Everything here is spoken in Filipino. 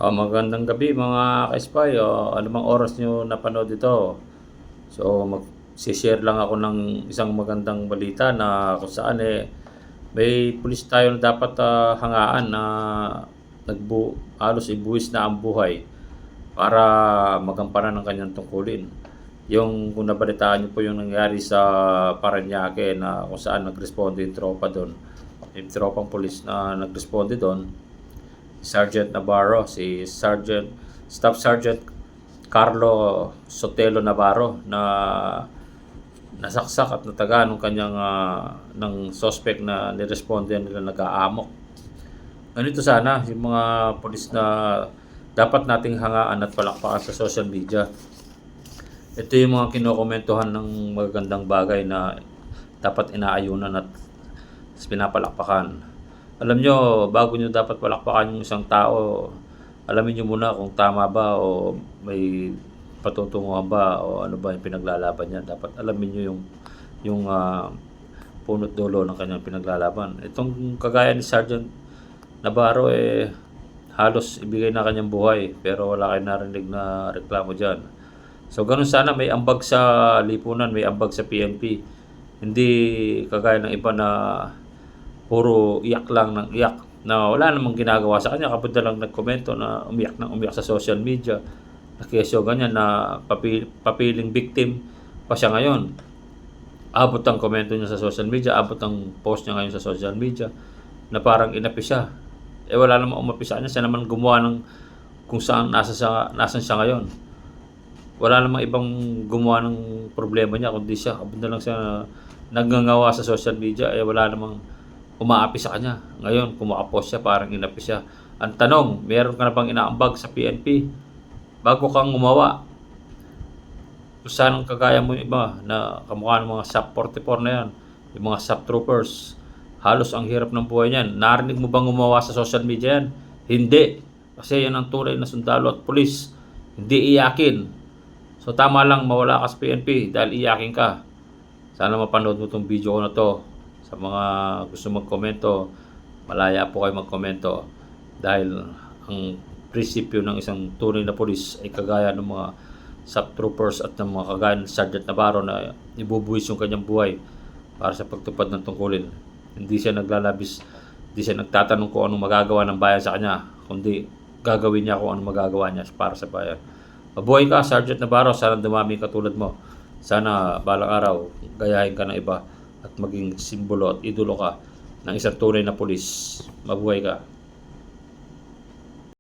Magandang gabi mga ka-spy. Anumang oras nyo napanood ito. So, mag-share lang ako ng isang magandang balita na kung saan may pulis tayo na dapat hangaan na halos ibuwis na ang buhay para magampanan ng kanyang tungkulin. Kung nabalitaan nyo po yung nangyari sa Parañaque na kung saan nagresponde yung tropa doon. Yung tropang pulis na nagresponde doon, Sergeant Navarro, Staff Sergeant Carlo Sotelo Navarro na nasaksak at nataga ng kanyang ng suspect na niresponde nila nag-aamok. Ganito sana yung mga pulis na dapat nating hangaan at palakpakan sa social media. Ito yung mga kinokomentuhan ng magagandang bagay na dapat inaayunan at pinapalakpakan. Alam nyo, bago nyo dapat palakpakan yung isang tao, alamin nyo muna kung tama ba o may patutunguhan ba o ano ba yung pinaglalaban niya. Dapat alamin nyo yung punot dulo ng kanyang pinaglalaban. Itong kagaya ni Sergeant Navarro halos ibigay na kanyang buhay pero wala kayong narinig na reklamo dyan. So ganun sana, may ambag sa lipunan, may ambag sa PNP. Hindi kagaya ng iba na puro iyak lang ng iyak na wala namang ginagawa sa kanya. Kapag lang nagkomento na umiyak ng umiyak sa social media na kesyo ganyan na papiling victim pa siya ngayon. Abot ang komento niya sa social media, abot ang post niya ngayon sa social media na parang inapi siya. Wala namang umapi sa kanya. Siya naman gumawa ng kung saan nasan siya ngayon. Wala namang ibang gumawa ng problema niya kundi siya. Kapag lang siya nagngangawa sa social media, wala namang umaapi sa kanya. Ngayon, kumakapost siya, parang inapi siya. Ang tanong, meron ka na bang inaambag sa PNP bago kang gumawa? Kung saan kagaya mo yung iba na kamukha ng mga SAP 44 na yan, yung mga SAP troopers, halos ang hirap ng buhay niyan. Narinig mo bang gumawa sa social media yan? Hindi. Kasi yan ang tunay na sundalo at pulis. Hindi iyakin. So tama lang mawala ka sa PNP dahil iyakin ka. Sana mapanood mo itong video ko na to. Sa mga gusto magkomento, malaya po kayo magkomento dahil ang prinsipyo ng isang tunay na pulis ay kagaya ng mga SAP troopers at ng mga kagaya ng Sergeant Navarro na ibubuwis yung kanyang buhay para sa pagtupad ng tungkulin. Hindi siya naglalabis, hindi siya nagtatanong kung anong magagawa ng bayan sa kanya, kundi gagawin niya kung anong magagawa niya para sa bayan. Mabuhay ka, Sergeant Navarro. Sana dumami katulad mo. Sana balang araw gayahin ka ng iba at maging simbolo at idolo ka ng isang tunay na pulis. Mabuhay ka.